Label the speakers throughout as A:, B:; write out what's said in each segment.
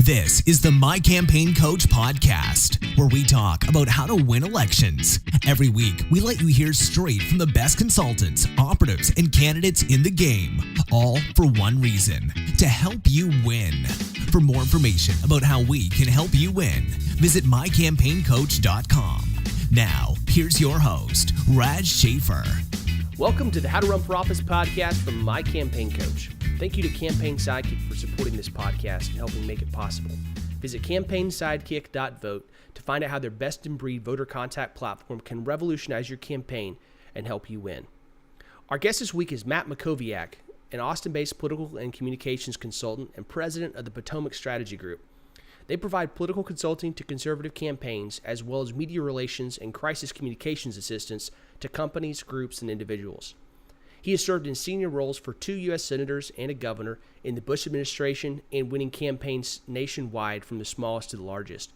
A: This is the My Campaign Coach podcast, where we talk about how to win elections. Every week, we let you hear straight from the best consultants, operatives, and candidates in the game, all for one reason, to help you win. For more information about how we can help you win, visit mycampaigncoach.com. Now, here's your host, Raj Schaefer.
B: Welcome to the How to Run for Office podcast from My Campaign Coach. Thank you to Campaign Sidekick for supporting this podcast and helping make it possible. Visit campaignsidekick.vote to find out how their best-in-breed voter contact platform can revolutionize your campaign and help you win. Our guest this week is Matt Mackowiak, an Austin-based political and communications consultant and president of the Potomac Strategy Group. They provide political consulting to conservative campaigns as well as media relations and crisis communications assistance to companies, groups, and individuals. He has served in senior roles for 2 U.S. senators and a governor in the Bush administration and winning campaigns nationwide from the smallest to the largest.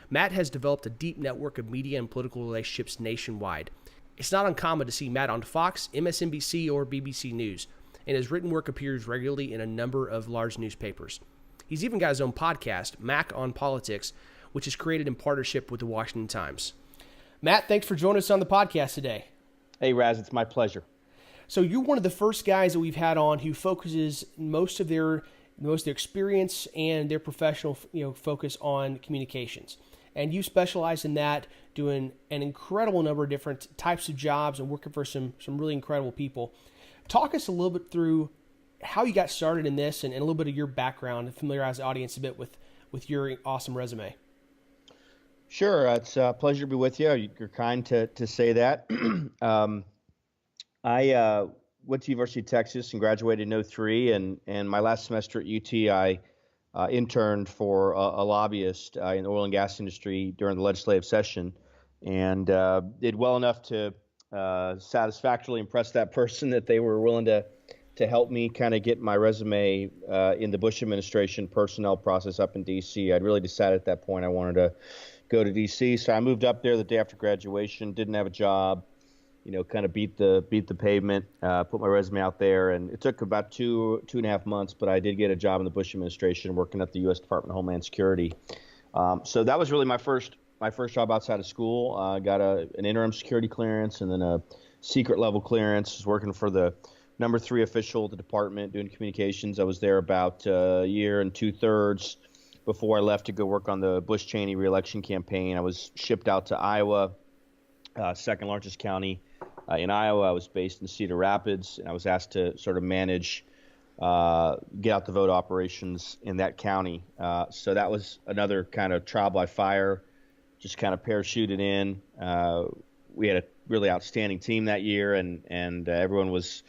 B: Matt has developed a deep network of media and political relationships nationwide. It's not uncommon to see Matt on Fox, MSNBC, or BBC News, and his written work appears regularly in a number of large newspapers. He's even got his own podcast, Mac on Politics, which is created in partnership with the Washington Times. Matt, thanks for joining us on the podcast today.
C: Hey, Raz, it's my pleasure.
B: So you're one of the first guys that we've had on who focuses most of their experience and their professional focus on communications. And you specialize in that, doing an incredible number of different types of jobs and working for some really incredible people. Talk us a little bit through how you got started in this and a little bit of your background and familiarize the audience a bit with your awesome resume.
C: Sure. It's a pleasure to be with you. You're kind to say that. I went to University of Texas and graduated in 2003, and my last semester at UT, I interned for a lobbyist in the oil and gas industry during the legislative session, and did well enough to satisfactorily impress that person that they were willing to help me kind of get my resume in the Bush administration personnel process up in D.C. I'd really decided at that point I wanted to go to D.C., so I moved up there the day after graduation, didn't have a job, kind of beat the pavement, put my resume out there, and it took about two and a half months, but I did get a job in the Bush administration working at the U.S. Department of Homeland Security. So that was really my first job outside of school. I got an interim security clearance and then a secret level clearance. I was working for the number 3 official at the department doing communications. I was there about a year and 2/3 before I left to go work on the Bush-Cheney reelection campaign. I was shipped out to Iowa, second largest county in Iowa. I was based in Cedar Rapids, and I was asked to sort of manage get out the vote operations in that county. So that was another kind of trial by fire, just kind of parachuted in. We had a really outstanding team that year, and everyone was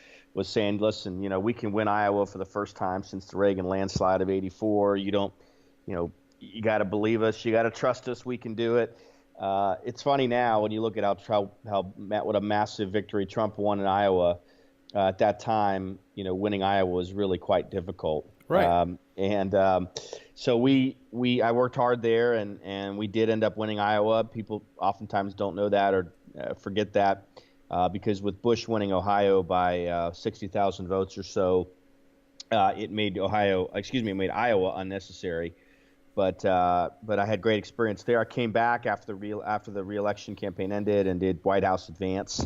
C: saying, listen, we can win Iowa for the first time since the Reagan landslide of '84. You got to believe us. You got to trust us. We can do it. It's funny now when you look at what a massive victory Trump won in Iowa. At that time, winning Iowa was really quite difficult.
B: Right.
C: So I worked hard there, and we did end up winning Iowa. People oftentimes don't know that or forget that because with Bush winning Ohio by 60,000 votes or so, it made Iowa unnecessary. But I had great experience there. I came back after the re-election campaign ended and did White House advance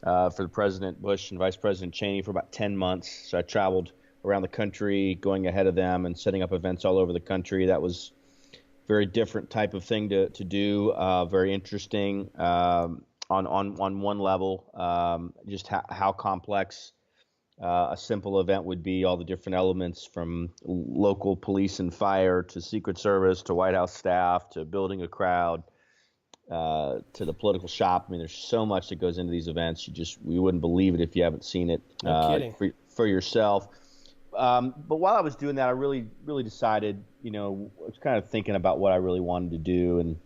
C: for President Bush and Vice President Cheney for about 10 months. So I traveled around the country, going ahead of them and setting up events all over the country. That was a very different type of thing to do. Very interesting on one level. Just how complex a simple event would be, all the different elements from local police and fire to Secret Service to White House staff to building a crowd to the political shop. I mean, there's so much that goes into these events. You wouldn't believe it if you haven't seen it for yourself. But while I was doing that, I really decided, I was kind of thinking about what I really wanted to do, and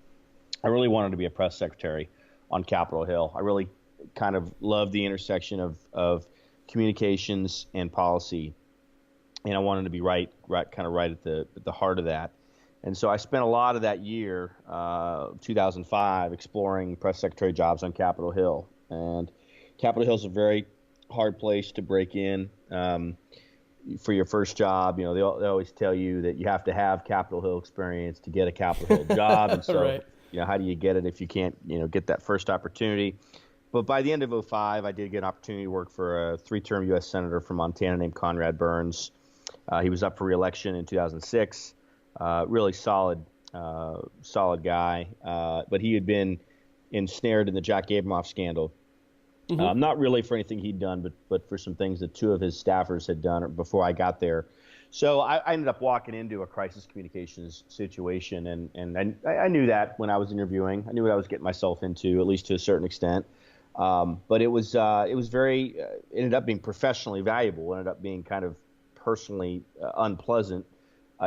C: I really wanted to be a press secretary on Capitol Hill. I really kind of loved the intersection of communications and policy, and I wanted to be right at the heart of that. And so I spent a lot of that year, 2005, exploring press secretary jobs on Capitol Hill. And Capitol Hill is a very hard place to break in. for your first job, they always tell you that you have to have Capitol Hill experience to get a Capitol Hill job. And so,
B: Right.
C: how do you get it if you can't, get that first opportunity? But by the end of '05, I did get an opportunity to work for a 3-term U.S. Senator from Montana named Conrad Burns. He was up for re-election in 2006. Really solid guy. But he had been ensnared in the Jack Abramoff scandal. Not really for anything he'd done, but for some things that 2 of his staffers had done before I got there. So I ended up walking into a crisis communications situation, and I knew that when I was interviewing. I knew what I was getting myself into, at least to a certain extent. But it was very ended up being professionally valuable. Ended up being kind of personally unpleasant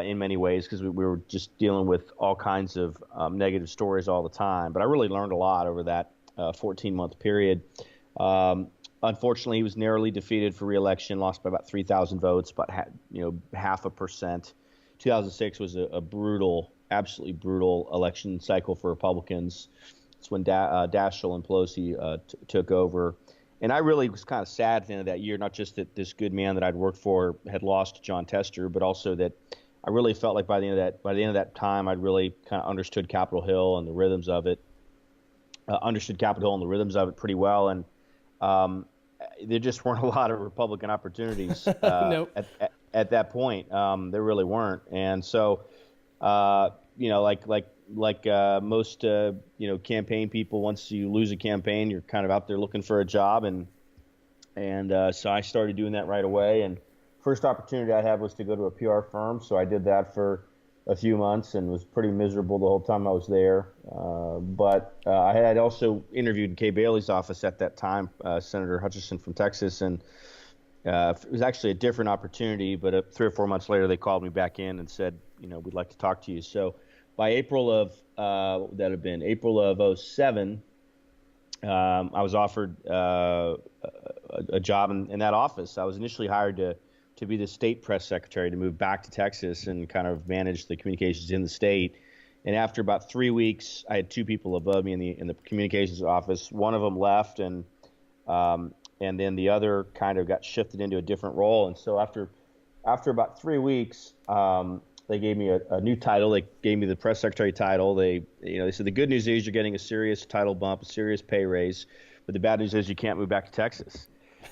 C: in many ways, because we were just dealing with all kinds of negative stories all the time. But I really learned a lot over that 14-month period. Unfortunately, he was narrowly defeated for re-election, lost by about 3,000 votes, about 0.5%. 2006 was a brutal, absolutely brutal election cycle for Republicans. It's when Daschle and Pelosi took over. And I really was kind of sad at the end of that year, not just that this good man that I'd worked for had lost to John Tester, but also that I really felt like by the end of that time, I'd really kind of understood Capitol Hill and the rhythms of it, pretty well. And there just weren't a lot of Republican opportunities
B: Nope.
C: at that point. There really weren't. And so, like most campaign people, once you lose a campaign, you're kind of out there looking for a job, and so I started doing that right away. And first opportunity I had was to go to a PR firm, so I did that for a few months and was pretty miserable the whole time I was there. But I had also interviewed in Kay Bailey's office at that time, Senator Hutchinson from Texas, and it was actually a different opportunity. But 3 or 4 months later, they called me back in and said, we'd like to talk to you. So by April of '07, I was offered a job in that office. I was initially hired to be the state press secretary, to move back to Texas and kind of manage the communications in the state. And after about 3 weeks, I had 2 people above me in the communications office. One of them left, and then the other kind of got shifted into a different role. And so after about 3 weeks, they gave me a new title. They gave me the press secretary title. They said the good news is you're getting a serious title bump, a serious pay raise, but the bad news is you can't move back to Texas.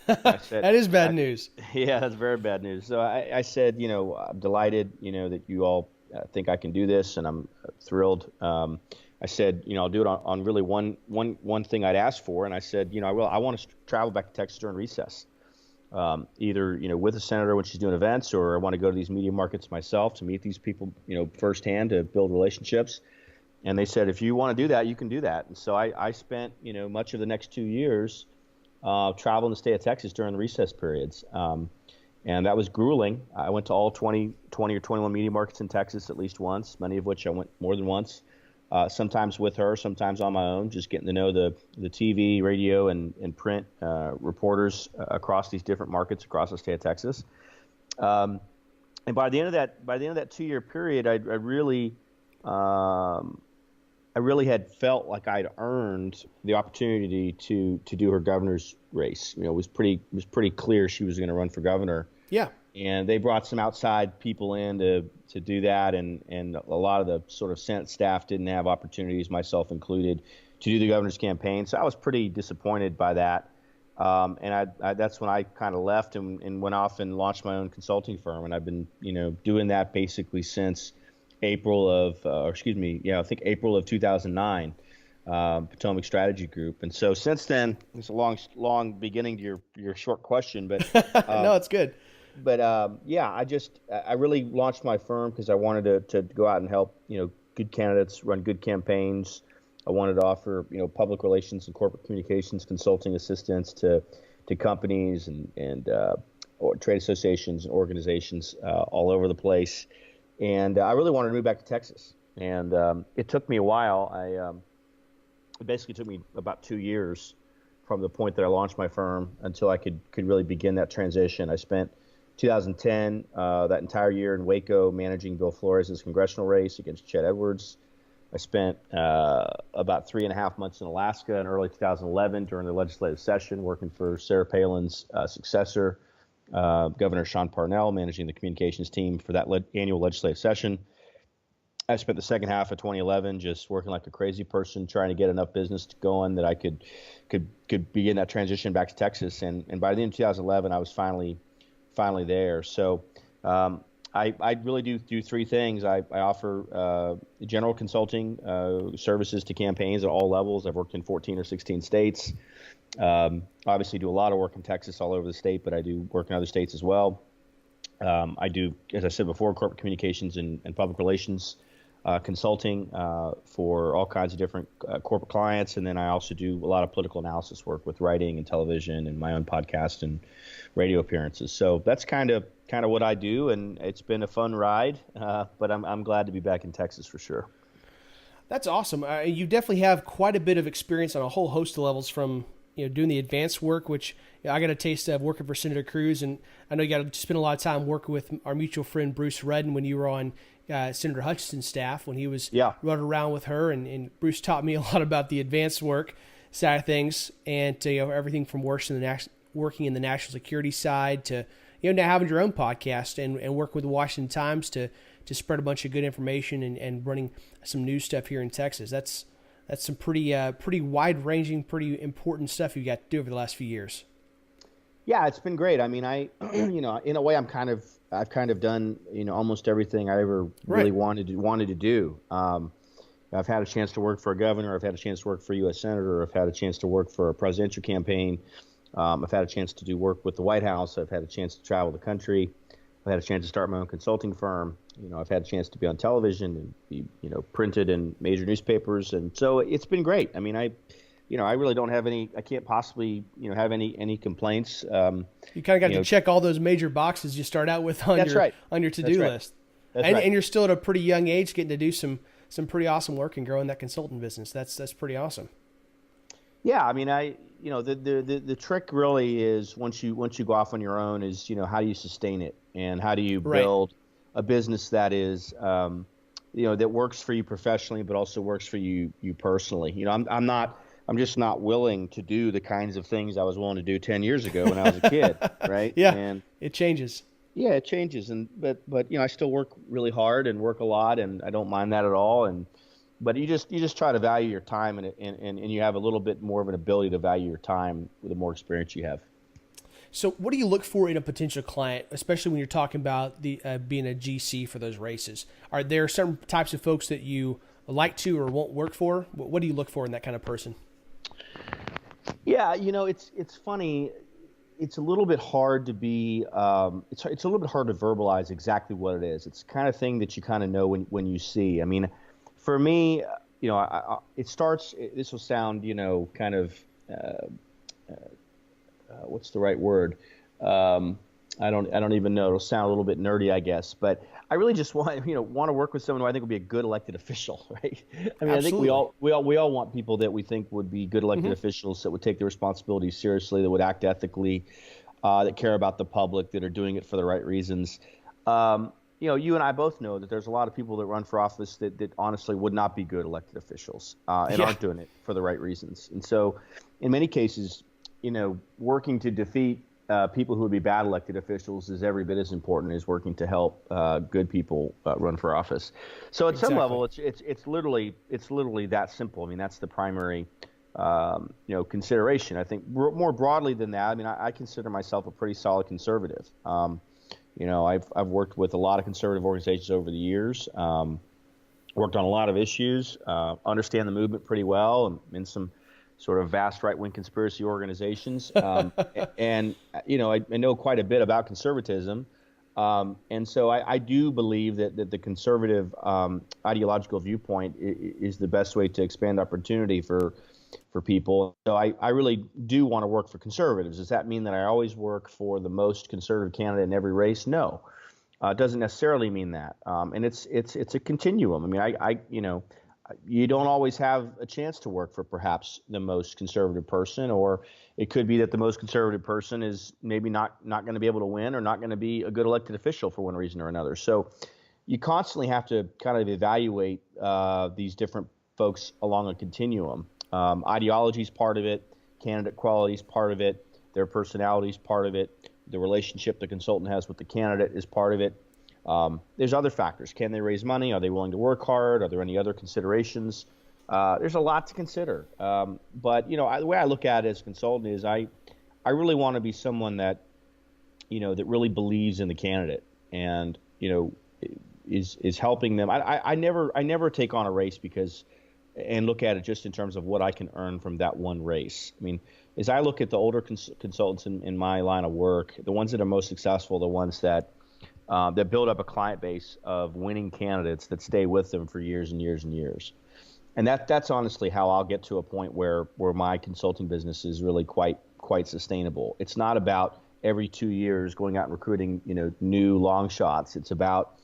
C: I said,
B: That is bad news.
C: Yeah, that's very bad news. So I said, I'm delighted, that you all think I can do this, and I'm thrilled. I said, I'll do it on really one thing I'd asked for, and I said, I want to travel back to Texas during recess, either with a senator when she's doing events, or I want to go to these media markets myself to meet these people, firsthand, to build relationships. And they said, if you want to do that, you can do that. And so I spent much of the next 2 years traveling the state of Texas during the recess periods. And that was grueling. I went to all 20 or 21 media markets in Texas at least once, many of which I went more than once, sometimes with her, sometimes on my own, just getting to know the TV, radio, and print reporters across these different markets across the state of Texas. And by the end of that 2-year period, I really had felt like I'd earned the opportunity to do her governor's race. It was pretty clear she was going to run for governor.
B: Yeah.
C: And they brought some outside people in to do that, and a lot of the sort of Senate staff didn't have opportunities, myself included, to do the governor's campaign. So I was pretty disappointed by that. And that's when I kind of left and went off and launched my own consulting firm. And I've been, doing that basically since April of 2009, Potomac Strategy Group. And so since then, it's a long beginning to your short question, but
B: no, it's good.
C: But I really launched my firm because I wanted to go out and help, good candidates run good campaigns. I wanted to offer, public relations and corporate communications consulting assistance to companies and or trade associations and organizations all over the place. And I really wanted to move back to Texas. And it took me a while. It basically took me about 2 years from the point that I launched my firm until I could really begin that transition. I spent 2010, that entire year in Waco, managing Bill Flores' congressional race against Chet Edwards. I spent about 3.5 months in Alaska in early 2011 during the legislative session, working for Sarah Palin's successor Governor Sean Parnell managing the communications team for that annual legislative session. I spent the second half of 2011 just working like a crazy person, trying to get enough business going that I could begin that transition back to Texas. And by the end of 2011, I was finally there. So I really do three things. I offer general consulting services to campaigns at all levels. I've worked in 14 or 16 states. Obviously do a lot of work in Texas, all over the state, but I do work in other states as well. I do, as I said before, corporate communications and public relations consulting for all kinds of different corporate clients. And then I also do a lot of political analysis work with writing and television and my own podcast and radio appearances. So that's kind of what I do. And it's been a fun ride, but I'm glad to be back in Texas for sure.
B: That's awesome. You definitely have quite a bit of experience on a whole host of levels, from doing the advanced work, which I got a taste of working for Senator Cruz, and I know you got to spend a lot of time working with our mutual friend Bruce Redden when you were on Senator Hutchinson's staff, when he was running around with her, and Bruce taught me a lot about the advanced work side of things, and everything from working in the national security side to now having your own podcast and work with the Washington Times to spread a bunch of good information and running some news stuff here in Texas. That's some pretty wide-ranging, pretty important stuff you got to do over the last few years.
C: Yeah, it's been great. I mean, in a way, I've kind of done, almost everything I ever really wanted to do. I've had a chance to work for a governor. I've had a chance to work for a U.S. senator. I've had a chance to work for a presidential campaign. I've had a chance to do work with the White House. I've had a chance to travel the country. I've had a chance to start my own consulting firm. I've had a chance to be on television and be, printed in major newspapers. And so it's been great. I mean, I really don't have any, I can't possibly, have any complaints.
B: You kind of got to check all those major boxes you start out with on your to-do list. And you're still at a pretty young age getting to do some pretty awesome work and growing that consultant business. That's pretty awesome.
C: Yeah. I mean, the trick really is once you go off on your own is, how do you sustain it and how do you build a business that is, that works for you professionally, but also works for you personally. I'm just not willing to do the kinds of things I was willing to do 10 years ago when I was a kid. Right.
B: Yeah. And it changes.
C: Yeah, it changes. But I still work really hard and work a lot, and I don't mind that at all. But you just try to value your time, and you have a little bit more of an ability to value your time with the more experience you have.
B: So what do you look for in a potential client, especially when you're talking about the being a GC for those races? Are there certain types of folks that you like to or won't work for? What do you look for in that kind of person?
C: Yeah, it's funny. It's a little bit hard to be. It's a little bit hard to verbalize exactly what it is. It's the kind of thing that you kind of know when you see. I mean, for me, it starts. This will sound, kind of. What's the right word? I don't even know. It'll sound a little bit nerdy, I guess, but I really just want to work with someone who I think would be a good elected official, right? I mean, absolutely. I think we all want people that we think would be good elected officials that would take their responsibilities seriously, that would act ethically, that care about the public, that are doing it for the right reasons. You and I both know that there's a lot of people that run for office that honestly would not be good elected officials and aren't doing it for the right reasons. And so, in many cases, working to defeat people who would be bad elected officials is every bit as important as working to help good people run for office. So at some level, it's literally that simple. I mean, that's the primary consideration. I think more broadly than that, I mean, I consider myself a pretty solid conservative. I've worked with a lot of conservative organizations over the years, worked on a lot of issues, understand the movement pretty well, and in some sort of vast right-wing conspiracy organizations. And I know quite a bit about conservatism. And so I do believe that the conservative ideological viewpoint is the best way to expand opportunity for people. So I really do want to work for conservatives. Does that mean that I always work for the most conservative candidate in every race? No, it doesn't necessarily mean that. And it's a continuum. I mean, you don't always have a chance to work for perhaps the most conservative person, or it could be that the most conservative person is maybe not going to be able to win or not going to be a good elected official for one reason or another. So you constantly have to kind of evaluate these different folks along a continuum. Ideology is part of it, candidate quality is part of it, their personality is part of it, The relationship the consultant has with the candidate is part of it. There's other factors. Can they raise money? Are they willing to work hard? Are there any other considerations? There's a lot to consider. But the way I look at it as a consultant is I really want to be someone that that really believes in the candidate and is helping them. I never take on a race and look at it just in terms of what I can earn from that one race. I mean, as I look at the older consultants in my line of work, the ones that are most successful, the ones that build up a client base of winning candidates that stay with them for years and years and years. And that's honestly how I'll get to a point where my consulting business is really quite sustainable. It's not about every 2 years going out and recruiting new long shots. It's about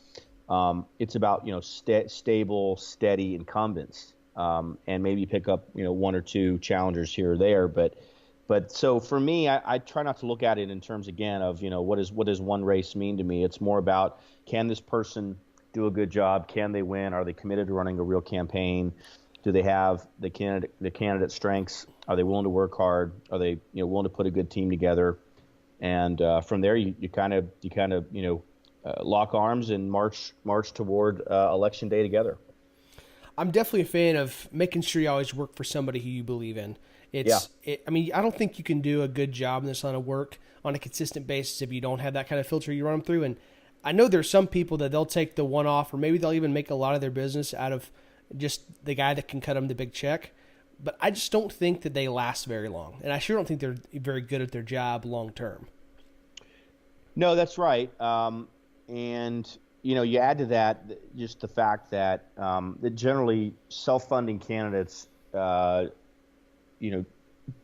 C: stable, steady incumbents, and maybe pick up one or two challengers here or there. But so for me, I try not to look at it in terms again of what does one race mean to me. It's more about, can this person do a good job? Can they win? Are they committed to running a real campaign? Do they have the candidate strengths? Are they willing to work hard? Are they willing to put a good team together? And from there, you kind of lock arms and march toward election day together.
B: I'm definitely a fan of making sure you always work for somebody who you believe in. I don't think you can do a good job in this line of work on a consistent basis if you don't have that kind of filter you run them through. And I know there's some people that they'll take the one off, or maybe they'll even make a lot of their business out of just the guy that can cut them the big check. But I just don't think that they last very long. And I sure don't think they're very good at their job long term.
C: No, that's right. And you add to that just the fact that generally self-funding candidates,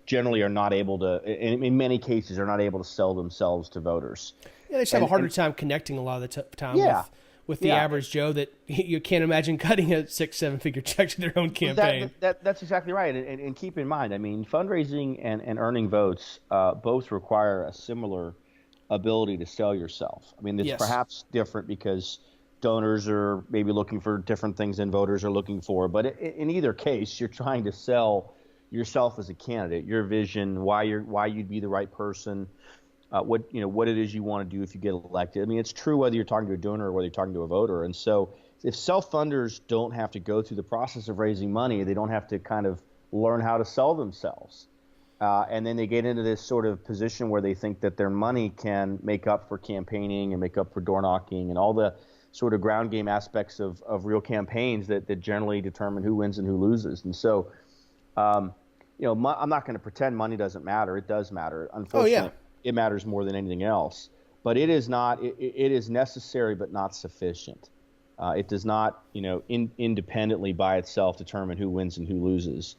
C: generally are not able to, in many cases, are not able to sell themselves to voters.
B: Yeah, they just have a harder time connecting a lot of the time with the average Joe that you can't imagine cutting a 6-7 figure check to their own campaign.
C: That's exactly right. And keep in mind, I mean, fundraising and earning votes both require a similar ability to sell yourself. I mean, it's perhaps different because donors are maybe looking for different things than voters are looking for. But in either case, you're trying to sell yourself as a candidate, your vision, why you'd be the right person, what it is you want to do if you get elected. I mean, it's true whether you're talking to a donor or whether you're talking to a voter. And so if self-funders don't have to go through the process of raising money, they don't have to kind of learn how to sell themselves. And then they get into this sort of position where they think that their money can make up for campaigning and make up for door knocking and all the sort of ground game aspects of real campaigns that generally determine who wins and who loses. And so, I'm not going to pretend money doesn't matter. It does matter. Unfortunately, it matters more than anything else. But it is not. It is necessary, but not sufficient. It does not, independently by itself determine who wins and who loses.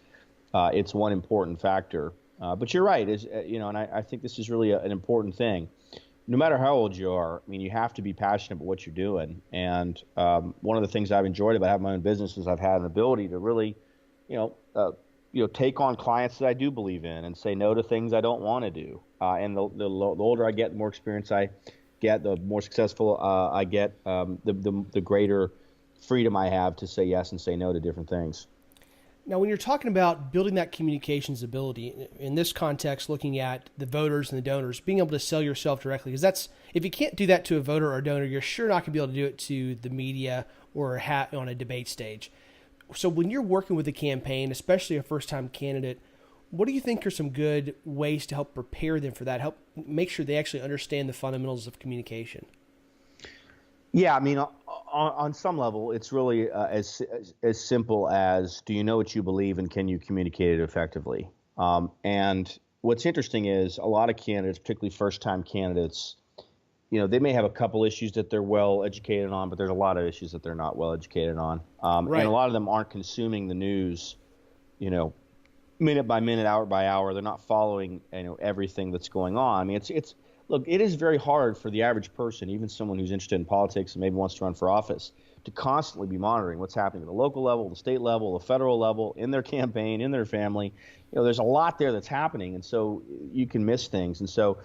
C: It's one important factor. But you're right. And I think this is really an important thing. No matter how old you are, I mean, you have to be passionate about what you're doing. And one of the things I've enjoyed about having my own business is I've had an ability to really, take on clients that I do believe in and say no to things I don't want to do. And the older I get, the more experience I get, the more successful I get, the greater freedom I have to say yes and say no to different things.
B: Now, when you're talking about building that communications ability, in this context, looking at the voters and the donors, being able to sell yourself directly, because if you can't do that to a voter or a donor, you're sure not going to be able to do it to the media or on a debate stage. So when you're working with a campaign, especially a first-time candidate, what do you think are some good ways to help prepare them for that, help make sure they actually understand the fundamentals of communication?
C: Yeah, I mean, on some level, it's really as simple as, do you know what you believe and can you communicate it effectively? And what's interesting is a lot of candidates, particularly first-time candidates, they may have a couple issues that they're well educated on, but there's a lot of issues that they're not well educated on. Right. And a lot of them aren't consuming the news, minute by minute, hour by hour. They're not following, everything that's going on. I mean, look, it is very hard for the average person, even someone who's interested in politics and maybe wants to run for office, to constantly be monitoring what's happening at the local level, the state level, the federal level, in their campaign, in their family. There's a lot there that's happening, and so you can miss things. And so,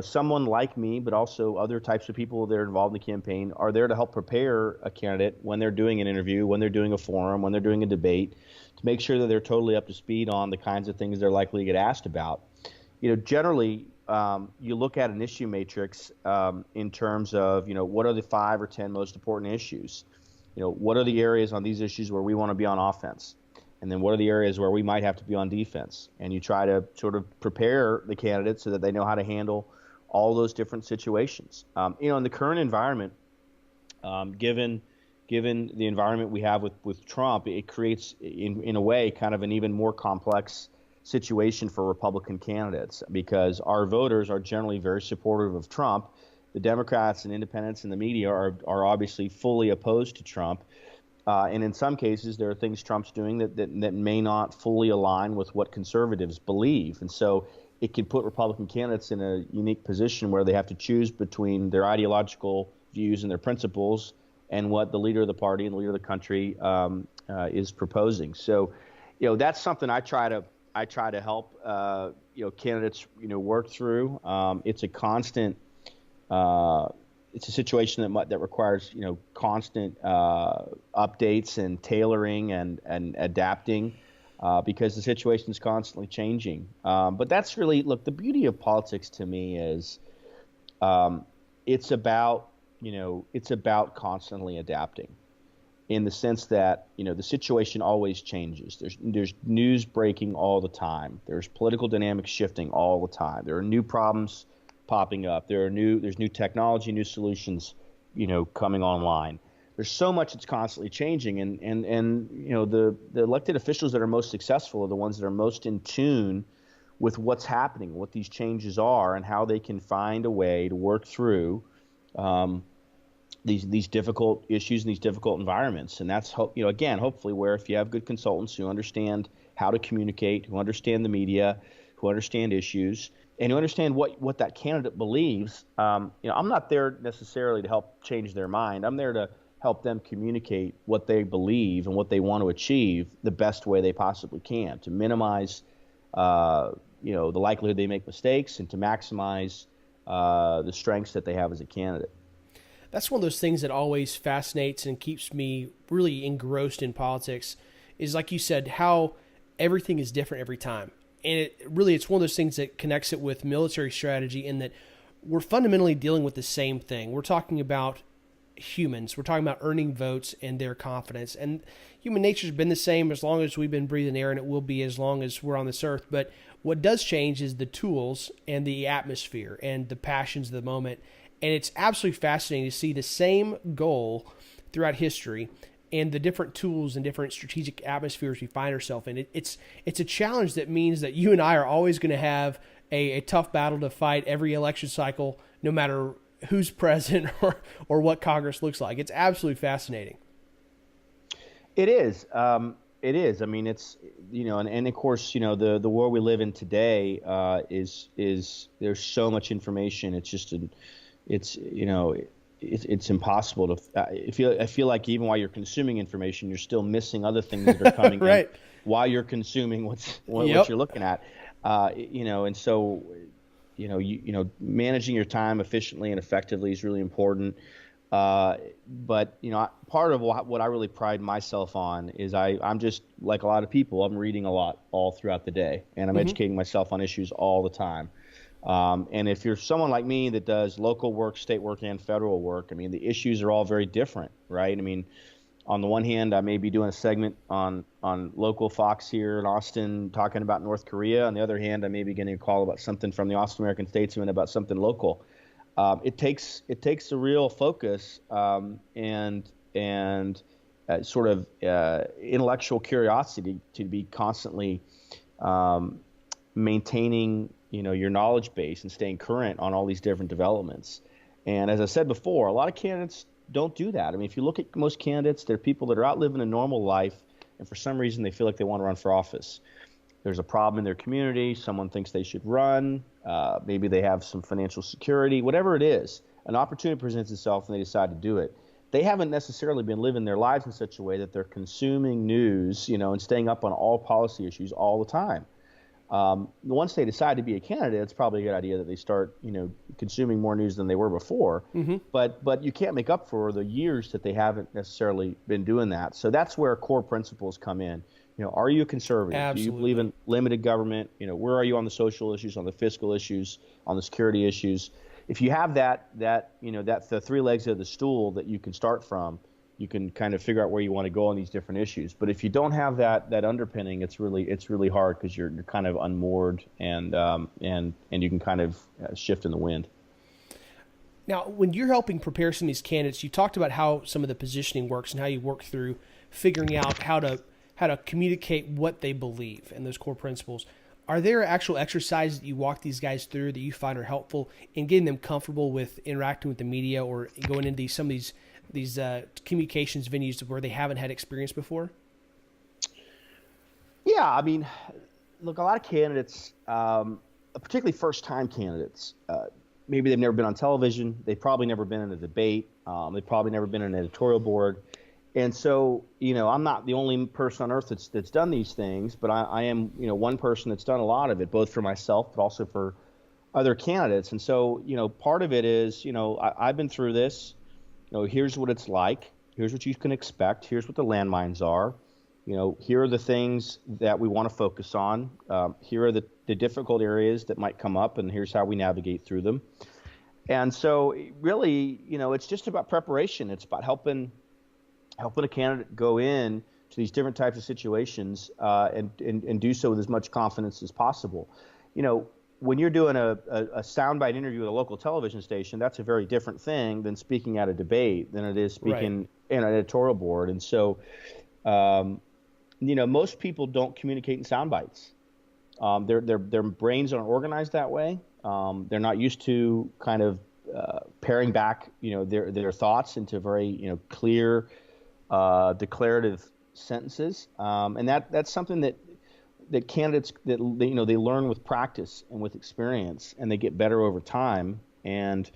C: someone like me, but also other types of people that are involved in the campaign, are there to help prepare a candidate when they're doing an interview, when they're doing a forum, when they're doing a debate, to make sure that they're totally up to speed on the kinds of things they're likely to get asked about. Generally, you look at an issue matrix in terms of, what are the 5 or 10 most important issues? What are the areas on these issues where we want to be on offense? And then what are the areas where we might have to be on defense? And you try to sort of prepare the candidates so that they know how to handle all those different situations. In the current environment, given the environment we have with Trump, it creates, in a way, kind of an even more complex situation for Republican candidates, because our voters are generally very supportive of Trump. The Democrats and independents and the media are obviously fully opposed to Trump. And in some cases, there are things Trump's doing that may not fully align with what conservatives believe. And so it can put Republican candidates in a unique position where they have to choose between their ideological views and their principles and what the leader of the party and the leader of the country is proposing. So, that's something I try to help candidates work through. It's a constant. It's a situation that requires constant updates and tailoring and adapting because the situation is constantly changing. But that's really, look, the beauty of politics to me is it's about constantly adapting, in the sense that the situation always changes. There's news breaking all the time. There's political dynamics shifting all the time. There are new problems popping up. There's new technology, new solutions, coming online. There's so much that's constantly changing, and the elected officials that are most successful are the ones that are most in tune with what's happening, what these changes are, and how they can find a way to work through these difficult issues and these difficult environments. And that's again, hopefully, where if you have good consultants who understand how to communicate, who understand the media, who understand issues, and who understand what that candidate believes. I'm not there necessarily to help change their mind. I'm there to help them communicate what they believe and what they want to achieve the best way they possibly can, to minimize the likelihood they make mistakes and to maximize the strengths that they have as a candidate.
B: That's one of those things that always fascinates and keeps me really engrossed in politics, is, like you said, how everything is different every time. And it's one of those things that connects it with military strategy, in that we're fundamentally dealing with the same thing. We're talking about humans. We're talking about earning votes and their confidence. And human nature's been the same as long as we've been breathing air, and it will be as long as we're on this earth. But what does change is the tools and the atmosphere and the passions of the moment. And it's absolutely fascinating to see the same goal throughout history and the different tools and different strategic atmospheres we find ourselves in. It's a challenge that means that you and I are always going to have a tough battle to fight every election cycle, no matter who's president or what Congress looks like. It's absolutely fascinating.
C: It is. It is. I mean, it's, and of course, the world we live in today is there's so much information. It's just it's impossible to. I feel like even while you're consuming information, you're still missing other things that are coming
B: right.
C: in while you're consuming what you're looking at. And so, managing your time efficiently and effectively is really important. But part of what I really pride myself on is I'm just like a lot of people. I'm reading a lot all throughout the day, and I'm educating myself on issues all the time. And if you're someone like me that does local work, state work, and federal work, I mean, the issues are all very different, right? I mean, on the one hand, I may be doing a segment on local Fox here in Austin talking about North Korea. On the other hand, I may be getting a call about something from the Austin American Statesman about something local. It takes a real focus and sort of intellectual curiosity to be constantly maintaining your knowledge base and staying current on all these different developments. And as I said before, a lot of candidates don't do that. I mean, if you look at most candidates, they're people that are out living a normal life, and for some reason they feel like they want to run for office. There's a problem in their community. Someone thinks they should run. Maybe they have some financial security. Whatever it is, an opportunity presents itself and they decide to do it. They haven't necessarily been living their lives in such a way that they're consuming news, and staying up on all policy issues all the time. Once they decide to be a candidate, it's probably a good idea that they start, consuming more news than they were before. Mm-hmm. But you can't make up for the years that they haven't necessarily been doing that. So that's where core principles come in. Are you a conservative?
B: Absolutely.
C: Do you believe in limited government? Where are you on the social issues, on the fiscal issues, on the security issues? If you have that's the three legs of the stool that you can start from, you can kind of figure out where you want to go on these different issues. But if you don't have that underpinning, it's really hard, because you're kind of unmoored, and you can kind of shift in the wind.
B: Now, when you're helping prepare some of these candidates, you talked about how some of the positioning works and how you work through figuring out how to communicate what they believe and those core principles. Are there actual exercises that you walk these guys through that you find are helpful in getting them comfortable with interacting with the media or going into some of these communications venues where they haven't had experience before?
C: Yeah, I mean, look, a lot of candidates, particularly first-time candidates, maybe they've never been on television. They've probably never been in a debate. They've probably never been in an editorial board. And so, I'm not the only person on earth that's done these things, but I am, one person that's done a lot of it, both for myself, but also for other candidates. And so, part of it is, I've been through this. Here's what it's like. Here's what you can expect. Here's what the landmines are. Here are the things that we want to focus on. Here are the difficult areas that might come up, and here's how we navigate through them. And so, really, it's just about preparation. It's about helping a candidate go in to these different types of situations and do so with as much confidence as possible. When you're doing a soundbite interview at a local television station, that's a very different thing than speaking at a debate, than it is speaking in an editorial board. And so, most people don't communicate in sound bites. Their brains aren't organized that way. They're not used to kind of paring back, their thoughts into very, clear, declarative sentences. And that's something that candidates that they learn with practice and with experience, and they get better over time. And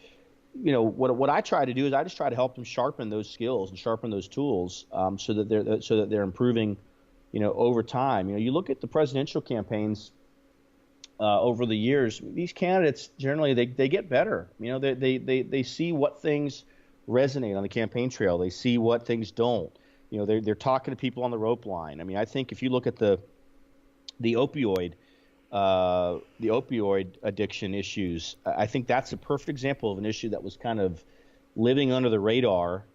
C: what I try to do is I just try to help them sharpen those skills and sharpen those tools, so that they're improving, over time. You look at the presidential campaigns over the years. These candidates generally they get better. They see what things resonate on the campaign trail. They see what things don't. They're talking to people on the rope line. I mean, I think if you look at the opioid addiction issues, I think that's a perfect example of an issue that was kind of living under the radar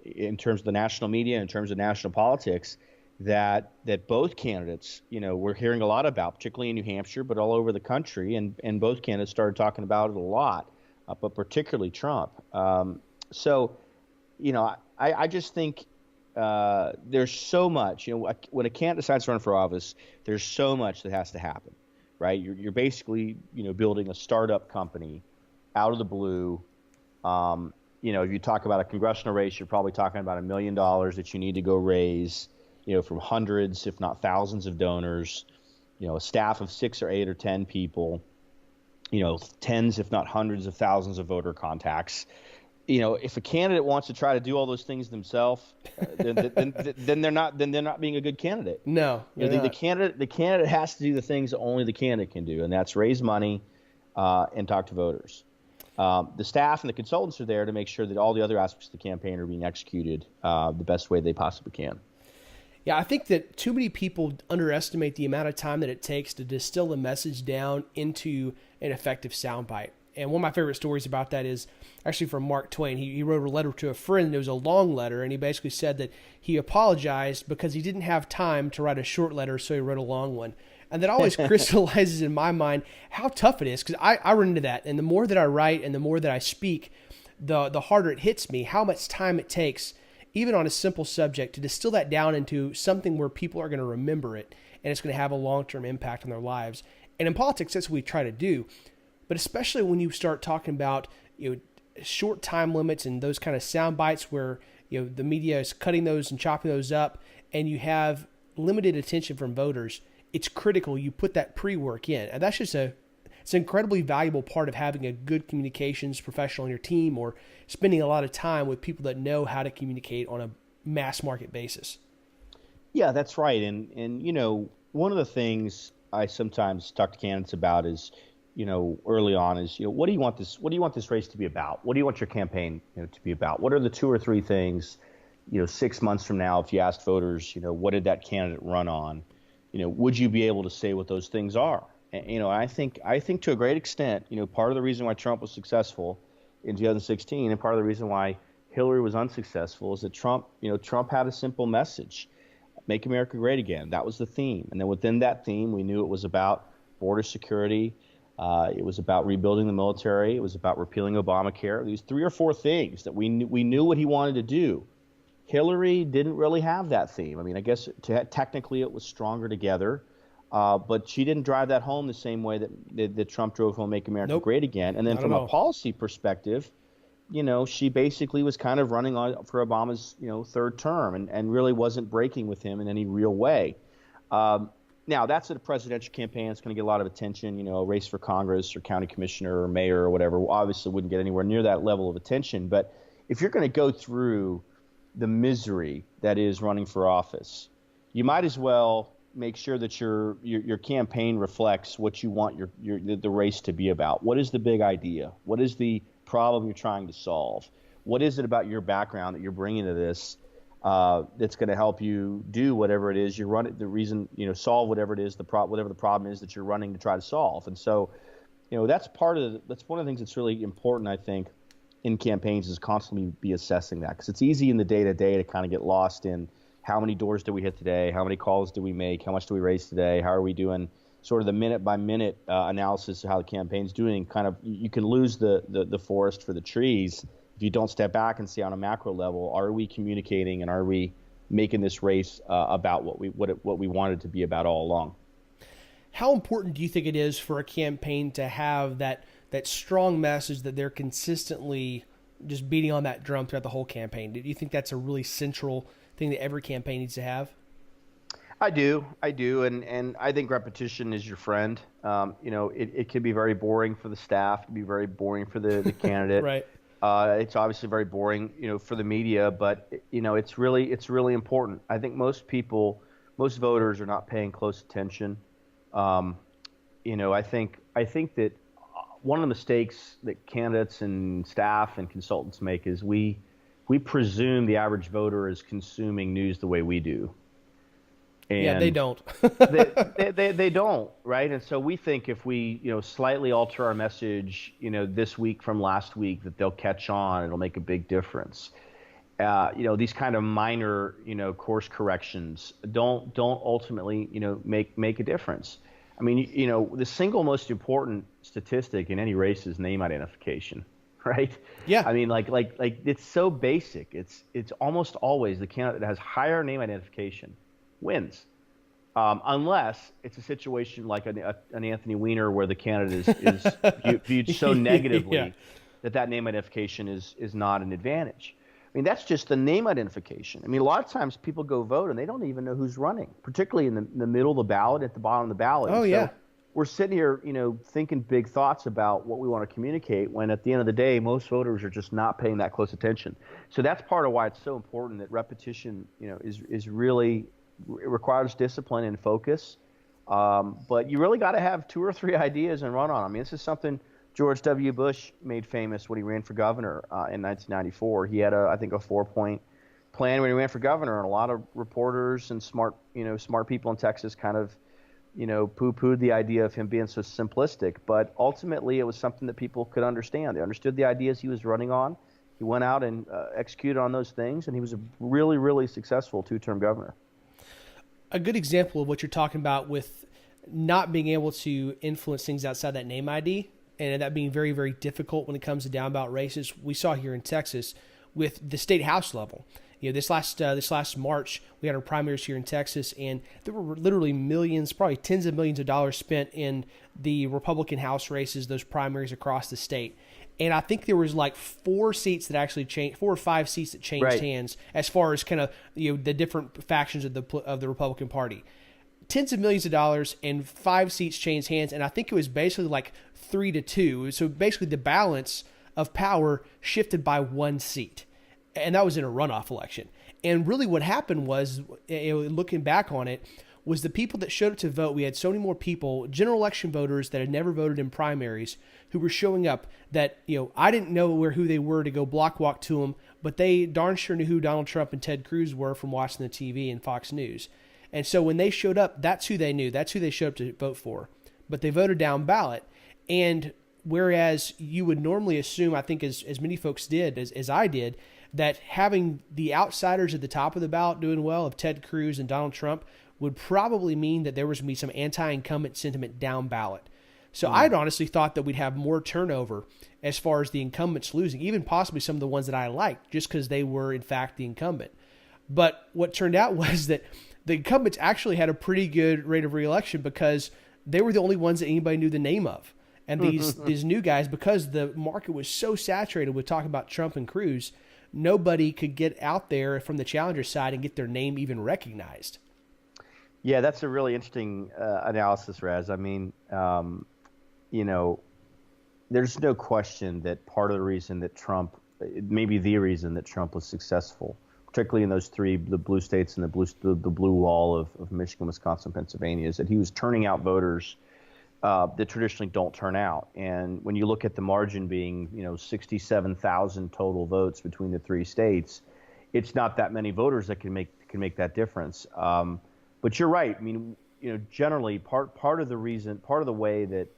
C: in terms of the national media, in terms of national politics, that both candidates, we're hearing a lot about, particularly in New Hampshire, but all over the country, and both candidates started talking about it a lot, but particularly Trump. So, I just think there's so much, when a candidate decides to run for office, there's so much that has to happen, right? You're basically, building a startup company out of the blue. If you talk about a congressional race, you're probably talking about $1 million that you need to go raise, from hundreds, if not thousands of donors, a staff of 6 or 8 or 10 people, tens, if not hundreds of thousands of voter contacts. If a candidate wants to try to do all those things themselves, then they're not being a good candidate.
B: No,
C: the candidate has to do the things that only the candidate can do, and that's raise money and talk to voters. The staff and the consultants are there to make sure that all the other aspects of the campaign are being executed the best way they possibly can.
B: Yeah, I think that too many people underestimate the amount of time that it takes to distill a message down into an effective soundbite. And one of my favorite stories about that is actually from Mark Twain. He wrote a letter to a friend, and it was a long letter, and he basically said that he apologized because he didn't have time to write a short letter, so he wrote a long one. And that always crystallizes in my mind how tough it is, because I run into that. And the more that I write and the more that I speak, the harder it hits me, how much time it takes, even on a simple subject, to distill that down into something where people are going to remember it, and it's going to have a long-term impact on their lives. And in politics, that's what we try to do. But especially when you start talking about short time limits and those kind of sound bites where the media is cutting those and chopping those up, and you have limited attention from voters, it's critical you put that pre-work in. And that's just it's an incredibly valuable part of having a good communications professional on your team, or spending a lot of time with people that know how to communicate on a mass market basis.
C: Yeah, that's right. And one of the things I sometimes talk to candidates about is, early on is, what do you want this race to be about? What do you want your campaign, to be about? What are the 2 or 3 things, 6 months from now, if you asked voters, what did that candidate run on, would you be able to say what those things are? And, I think to a great extent, part of the reason why Trump was successful in 2016 and part of the reason why Hillary was unsuccessful is that Trump had a simple message: make America great again. That was the theme. And then within that theme, we knew it was about border security. It was about rebuilding the military. It was about repealing Obamacare. These 3 or 4 things that we knew what he wanted to do. Hillary didn't really have that theme. I mean, I guess technically it was Stronger Together, but she didn't drive that home the same way that Trump drove home Make America Great Again. And then from a policy perspective, she basically was kind of running on for Obama's, 3rd term and really wasn't breaking with him in any real way. Now, that's a presidential campaign. It's going to get a lot of attention. A race for Congress or county commissioner or mayor or whatever obviously wouldn't get anywhere near that level of attention. But if you're going to go through the misery that is running for office, you might as well make sure that your campaign reflects what you want the race to be about. What is the big idea? What is the problem you're trying to solve? What is it about your background that you're bringing to this that's going to help you do whatever it is you're running? The reason, solve whatever it is, whatever the problem is that you're running to try to solve. And so, that's one of the things that's really important, I think, in campaigns, is constantly be assessing that, because it's easy in the day-to-day to kind of get lost in how many doors did we hit today, how many calls did we make, how much do we raise today, how are we doing, sort of the minute-by-minute analysis of how the campaign's doing. Kind of, you can lose the forest for the trees if you don't step back and see on a macro level, are we communicating and are we making this race about what we wanted to be about all along?
B: How important do you think it is for a campaign to have that strong message that they're consistently just beating on that drum throughout the whole campaign? Do you think that's a really central thing that every campaign needs to have?
C: I do, and I think repetition is your friend. It can be very boring for the staff, it can be very boring for the candidate.
B: Right.
C: It's obviously very boring, for the media, but it's really important. I think most voters are not paying close attention. I think that one of the mistakes that candidates and staff and consultants make is we presume the average voter is consuming news the way we do. And
B: yeah, they don't.
C: they don't, right? And so we think if we, slightly alter our message, this week from last week, that they'll catch on. It'll make a big difference. These kind of minor, course corrections don't ultimately, make a difference. I mean, the single most important statistic in any race is name identification, right?
B: Yeah.
C: I mean, like it's so basic. It's almost always the candidate that has higher name identification wins, unless it's a situation like an Anthony Weiner where the candidate is viewed so negatively that name identification is not an advantage. I mean, that's just the name identification. I mean, a lot of times people go vote and they don't even know who's running, particularly in the middle of the ballot, at the bottom of the ballot.
B: Oh, yeah.
C: We're sitting here, thinking big thoughts about what we want to communicate, when at the end of the day, most voters are just not paying that close attention. So that's part of why it's so important that repetition, is really, it requires discipline and focus. But you really got to have 2 or 3 ideas and run on. I mean, this is something George W. Bush made famous when he ran for governor in 1994. He had I think a 4-point plan when he ran for governor, and a lot of reporters and smart people in Texas kind of, poo-pooed the idea of him being so simplistic. But ultimately, it was something that people could understand. They understood the ideas he was running on. He went out and executed on those things, and he was a really, really successful 2-term governor.
B: A good example of what you're talking about with not being able to influence things outside that name ID, and that being very, very difficult when it comes to down ballot races, we saw here in Texas with the state house level. This last March, we had our primaries here in Texas, and there were literally millions, probably tens of millions of dollars spent in the Republican House races, those primaries across the state. And I think there was like 4 seats that actually changed, 4 or 5 seats that changed hands, as far as kind of the different factions of the Republican Party. Tens of millions of dollars and 5 seats changed hands, and I think it was basically like 3-2. So basically, the balance of power shifted by 1 seat, and that was in a runoff election. And really, what happened was, looking back on it, was the people that showed up to vote. We had so many more people, general election voters that had never voted in primaries, who were showing up that, I didn't know who they were to go block walk to them, but they darn sure knew who Donald Trump and Ted Cruz were from watching the TV and Fox News. And so when they showed up, that's who they knew. That's who they showed up to vote for. But they voted down ballot. And whereas you would normally assume, I think as many folks did, as I did, that having the outsiders at the top of the ballot doing well, of Ted Cruz and Donald Trump, would probably mean that there was going to be some anti-incumbent sentiment down ballot. So I'd honestly thought that we'd have more turnover as far as the incumbents losing, even possibly some of the ones that I liked, just because they were, in fact, the incumbent. But what turned out was that the incumbents actually had a pretty good rate of re-election because they were the only ones that anybody knew the name of. And these new guys, because the market was so saturated with talking about Trump and Cruz, nobody could get out there from the challenger side and get their name even recognized.
C: Yeah, that's a really interesting analysis, Raz. I mean, there's no question that part of the reason that Trump, maybe the reason that Trump was successful, particularly in those three, the blue states and the blue wall of Michigan, Wisconsin, Pennsylvania, is that he was turning out voters that traditionally don't turn out. And when you look at the margin being, 67,000 total votes between the three states, it's not that many voters that can make that difference. But you're right. I mean, generally part of the reason, part of the way that,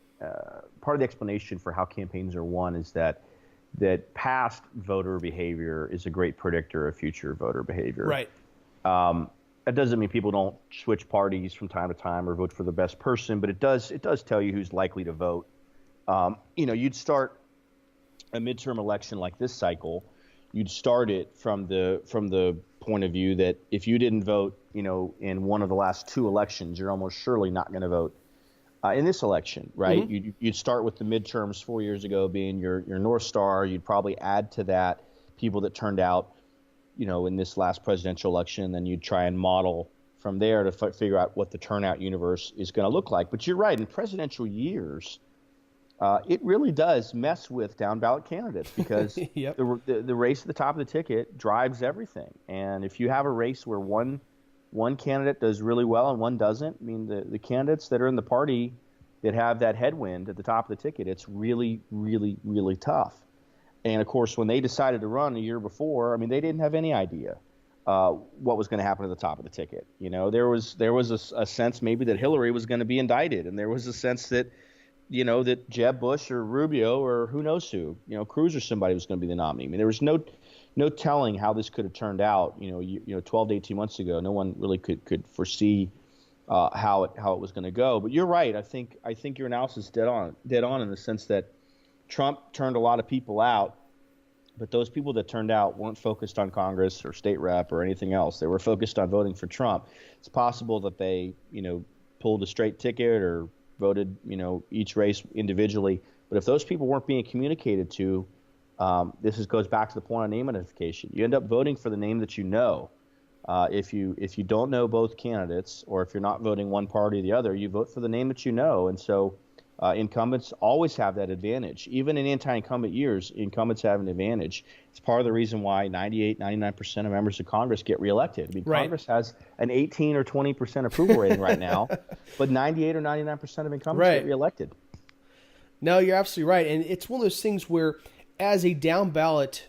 C: part of the explanation for how campaigns are won is that past voter behavior is a great predictor of future voter behavior.
B: Right.
C: That doesn't mean people don't switch parties from time to time or vote for the best person, but it does tell you who's likely to vote. You'd start a midterm election like this cycle, you'd start it from the point of view that if you didn't vote, in one of the last two elections, you're almost surely not going to vote in this election, right? Mm-hmm. You'd start with the midterms 4 years ago being your North Star. You'd probably add to that people that turned out, in this last presidential election. Then you'd try and model from there to figure out what the turnout universe is going to look like. But you're right, in presidential years, it really does mess with down ballot candidates because
B: yep.
C: the race at the top of the ticket drives everything. And if you have a race where one candidate does really well and one doesn't, I mean, the candidates that are in the party that have that headwind at the top of the ticket, it's really, really, really tough. And of course, when they decided to run a year before, I mean, they didn't have any idea what was going to happen at the top of the ticket. There was a sense maybe that Hillary was going to be indicted, and there was a sense that that Jeb Bush or Rubio or who knows who, Cruz or somebody was going to be the nominee. I mean, there was no telling how this could have turned out. 12 to 18 months ago, no one really could foresee how it was going to go. But you're right. I think your analysis is dead on in the sense that Trump turned a lot of people out, but those people that turned out weren't focused on Congress or state rep or anything else. They were focused on voting for Trump. It's possible that they, pulled a straight ticket or voted, each race individually. But if those people weren't being communicated to, this goes back to the point of name identification. You end up voting for the name that you know. If you don't know both candidates, or if you're not voting one party or the other, you vote for the name that you know. And so incumbents always have that advantage. Even in anti-incumbent years, incumbents have an advantage. It's part of the reason why 99% of members of Congress get reelected. I mean,
B: right.
C: Congress has an 18 or 20% approval rating right now, but 98 or 99% of incumbents
B: right.
C: get reelected.
B: No, you're absolutely right. And it's one of those things where, as a down ballot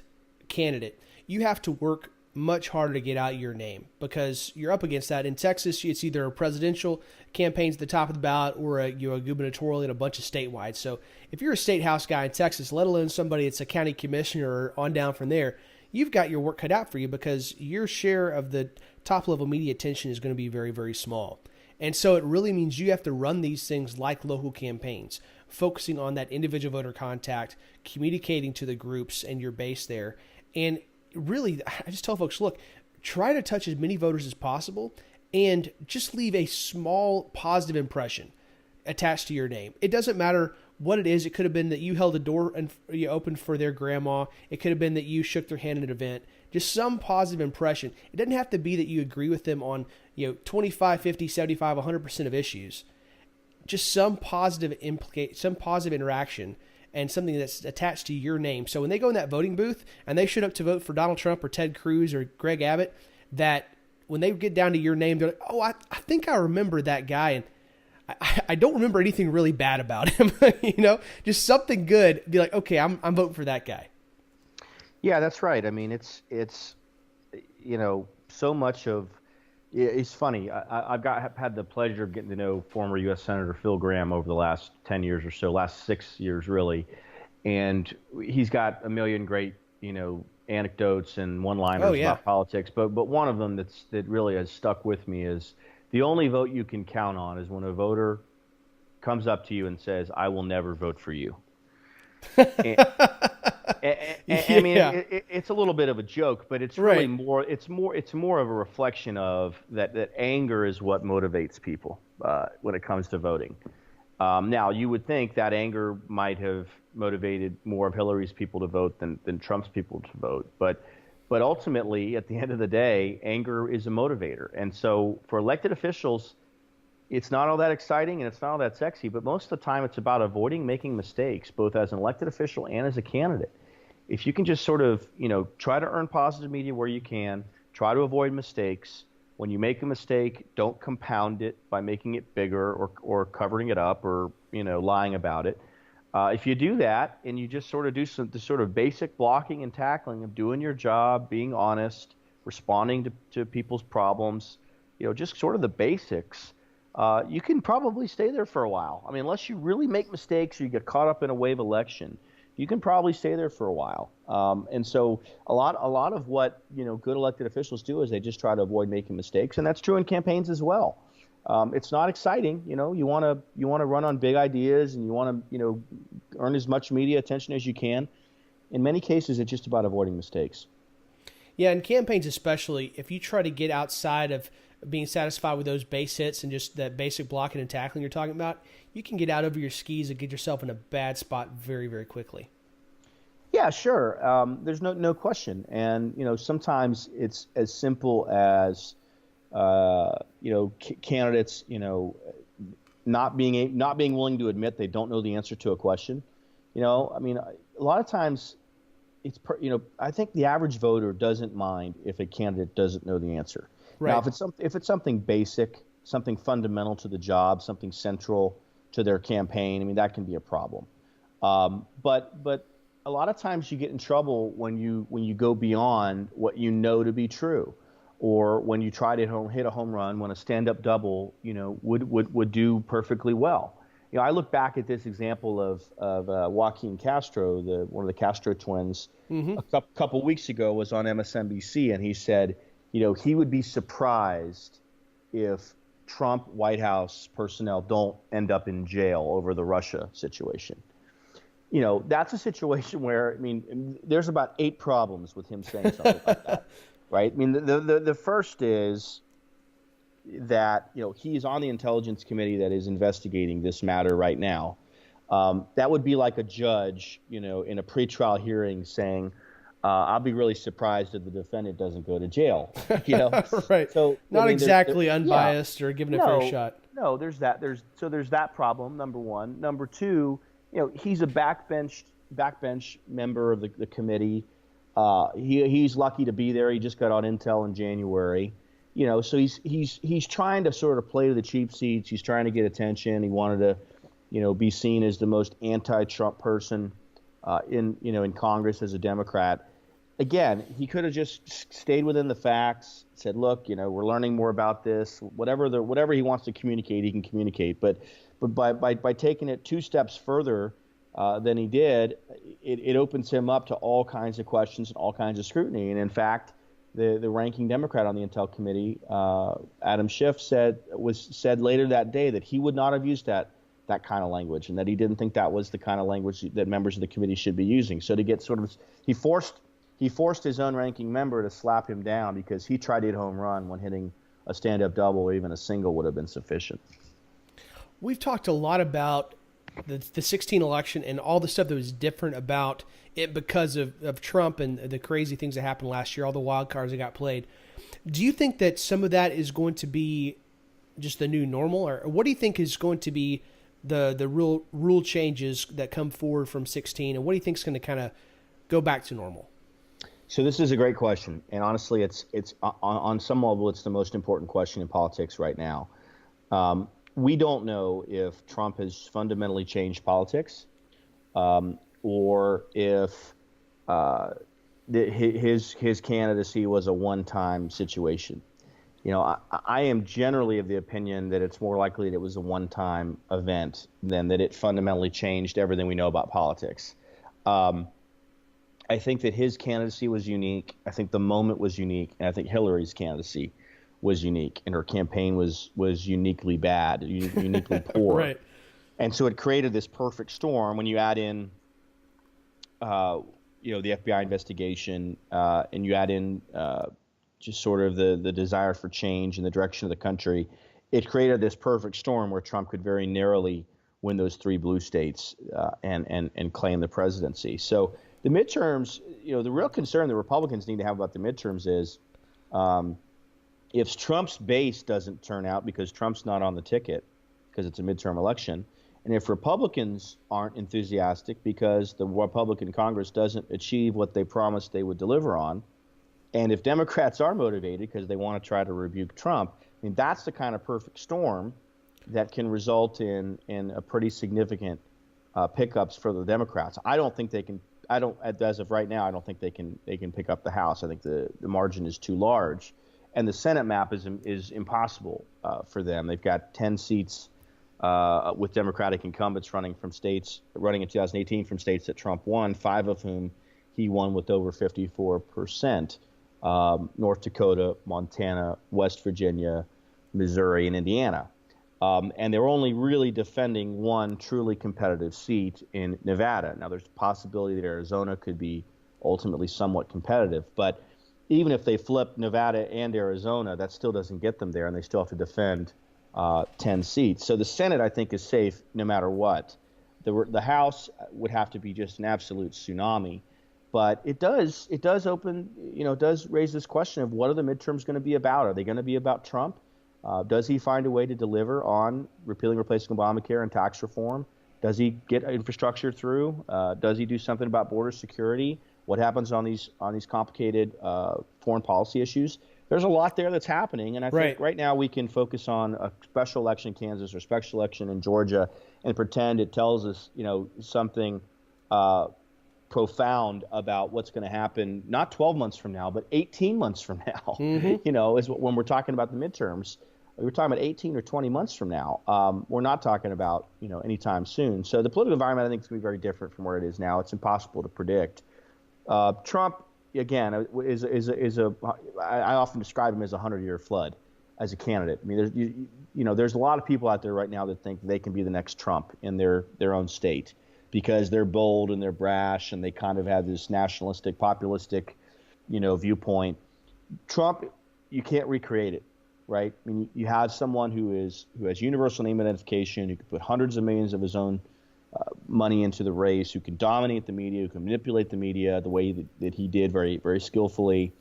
B: candidate, you have to work much harder to get out your name because you're up against that. In Texas, it's either a presidential campaigns at the top of the ballot or a gubernatorial and a bunch of statewide. So if you're a state house guy in Texas, let alone somebody that's a county commissioner or on down from there, you've got your work cut out for you because your share of the top level media attention is going to be very, very small. And so it really means you have to run these things like local campaigns, focusing on that individual voter contact, communicating to the groups and your base there. And really, I just tell folks, look, try to touch as many voters as possible and just leave a small positive impression attached to your name. It doesn't matter what it is. It could have been that you held a door and you opened for their grandma. It could have been that you shook their hand at an event. Just some positive impression. It doesn't have to be that you agree with them on 25, 50, 75, 100% of issues. Just some positive interaction and something that's attached to your name. So when they go in that voting booth and they showed up to vote for Donald Trump or Ted Cruz or Greg Abbott, that when they get down to your name, they're like, oh, I think I remember that guy, and I don't remember anything really bad about him. Just something good. Be like, okay, I'm voting for that guy.
C: Yeah, that's right. I mean, it's so much of it's funny. I've had the pleasure of getting to know former U.S. Senator Phil Gramm over the last 10 years or so, last 6 years really, and he's got a million great anecdotes and one-liners about politics. But one of them that really has stuck with me is the only vote you can count on is when a voter comes up to you and says, "I will never vote for you." I mean, it's a little bit of a joke, but it's really more. It's more of a reflection of that anger is what motivates people when it comes to voting. Now, you would think that anger might have motivated more of Hillary's people to vote than Trump's people to vote, but ultimately, at the end of the day, anger is a motivator, and so for elected officials, it's not all that exciting and it's not all that sexy, but most of the time it's about avoiding making mistakes, both as an elected official and as a candidate. If you can just sort of, try to earn positive media where you can, try to avoid mistakes. When you make a mistake, don't compound it by making it bigger or covering it up or, lying about it. If you do that and you just sort of do the sort of basic blocking and tackling of doing your job, being honest, responding to people's problems, just sort of the basics, you can probably stay there for a while. I mean, unless you really make mistakes or you get caught up in a wave election, you can probably stay there for a while. And so a lot of what good elected officials do is they just try to avoid making mistakes, and that's true in campaigns as well. It's not exciting, you want to run on big ideas and you want to earn as much media attention as you can. In many cases, it's just about avoiding mistakes.
B: Yeah, in campaigns especially, if you try to get outside of being satisfied with those base hits and just that basic blocking and tackling you're talking about, you can get out over your skis and get yourself in a bad spot very, very quickly.
C: Yeah, sure. There's no question. And, sometimes it's as simple as, candidates, not being willing to admit they don't know the answer to a question. I mean, a lot of times I think the average voter doesn't mind if a candidate doesn't know the answer. Right. Now, if it's something basic, something fundamental to the job, something central to their campaign, I mean, that can be a problem. But a lot of times you get in trouble when you go beyond what you know to be true, or when you try to hit a home run when a stand-up double, would do perfectly well. I look back at this example of Joaquin Castro, one of the Castro twins, a couple weeks ago was on MSNBC, and he said, he would be surprised if Trump White House personnel don't end up in jail over the Russia situation. That's a situation where, I mean, there's about 8 problems with him saying something like that, right? I mean, the first is that, he's on the Intelligence Committee that is investigating this matter right now. That would be like a judge, in a pretrial hearing saying, I'll be really surprised if the defendant doesn't go to jail.
B: Right. So not exactly unbiased or given a fair shot.
C: No, there's that. There's that problem. Number one. Number two, he's a backbench member of the committee. He's lucky to be there. He just got on Intel in January. So he's trying to sort of play to the cheap seats. He's trying to get attention. He wanted to, be seen as the most anti-Trump person in Congress as a Democrat. Again, he could have just stayed within the facts, said, look, we're learning more about this. Whatever he wants to communicate, he can communicate. But by taking it 2 steps further than he did, it opens him up to all kinds of questions and all kinds of scrutiny. And in fact, the ranking Democrat on the Intel Committee, Adam Schiff, said later that day that he would not have used that kind of language, and that he didn't think that was the kind of language that members of the committee should be using. So to get sort of, he forced his own ranking member to slap him down because he tried to hit a home run when hitting a stand-up double or even a single would have been sufficient.
B: We've talked a lot about the 16 election and all the stuff that was different about it because of Trump and the crazy things that happened last year, all the wild cards that got played. Do you think that some of that is going to be just the new normal, or what do you think is going to be the real rule changes that come forward from 16, and what do you think is going to kind of go back to normal?
C: So this is a great question, and honestly, it's on some level, it's the most important question in politics right now. We don't know if Trump has fundamentally changed politics, or if his candidacy was a one-time situation. I am generally of the opinion that it's more likely that it was a one-time event than that it fundamentally changed everything we know about politics. I think that his candidacy was unique. I think the moment was unique, and I think Hillary's candidacy was unique, and her campaign was uniquely bad, uniquely poor.
B: Right.
C: And so it created this perfect storm when you add in, the FBI investigation, and you add in just sort of the desire for change in the direction of the country. It created this perfect storm where Trump could very narrowly win those 3 blue states and claim the presidency. So the midterms, the real concern the Republicans need to have about the midterms is if Trump's base doesn't turn out because Trump's not on the ticket because it's a midterm election, and if Republicans aren't enthusiastic because the Republican Congress doesn't achieve what they promised they would deliver on, and if Democrats are motivated because they want to try to rebuke Trump, I mean, that's the kind of perfect storm that can result in a pretty significant pickups for the Democrats. I don't think they can. As of right now, I don't think they can pick up the House. I think the margin is too large, and the Senate map is impossible for them. They've got 10 seats with Democratic incumbents running in 2018 from states that Trump won, 5 of whom he won with over 54%. North Dakota, Montana, West Virginia, Missouri, and Indiana. And they're only really defending one truly competitive seat in Nevada. Now, there's a possibility that Arizona could be ultimately somewhat competitive. But even if they flip Nevada and Arizona, that still doesn't get them there, and they still have to defend 10 seats. So the Senate, I think, is safe no matter what. The House would have to be just an absolute tsunami. But it does raise this question of what are the midterms going to be about? Are they going to be about Trump? Does he find a way to deliver on repealing, replacing Obamacare and tax reform? Does he get infrastructure through? Does he do something about border security? What happens on these complicated foreign policy issues? There's a lot there that's happening, and I think right now we can focus on a special election in Kansas or special election in Georgia and pretend it tells us, something profound about what's going to happen, not 12 months from now, but 18 months from now, is when we're talking about the midterms. We're talking about 18 or 20 months from now. We're not talking about, anytime soon. So the political environment, I think, is going to be very different from where it is now. It's impossible to predict. Trump, again, I often describe him as a 100-year flood as a candidate. I mean, there's a lot of people out there right now that think they can be the next Trump in their own state, because they're bold and they're brash and they kind of have this nationalistic, populistic, viewpoint. Trump, you can't recreate it, right? I mean, you have someone who has universal name identification, who can put hundreds of millions of his own money into the race, who can dominate the media, who can manipulate the media the way that he did very, very skillfully.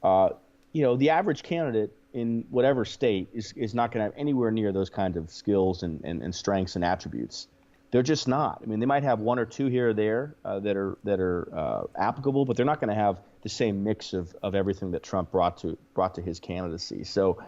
C: The average candidate in whatever state is not going to have anywhere near those kinds of skills and strengths and attributes. They're just not. I mean, they might have one or two here or there that are applicable, but they're not going to have the same mix of everything that Trump brought to his candidacy. So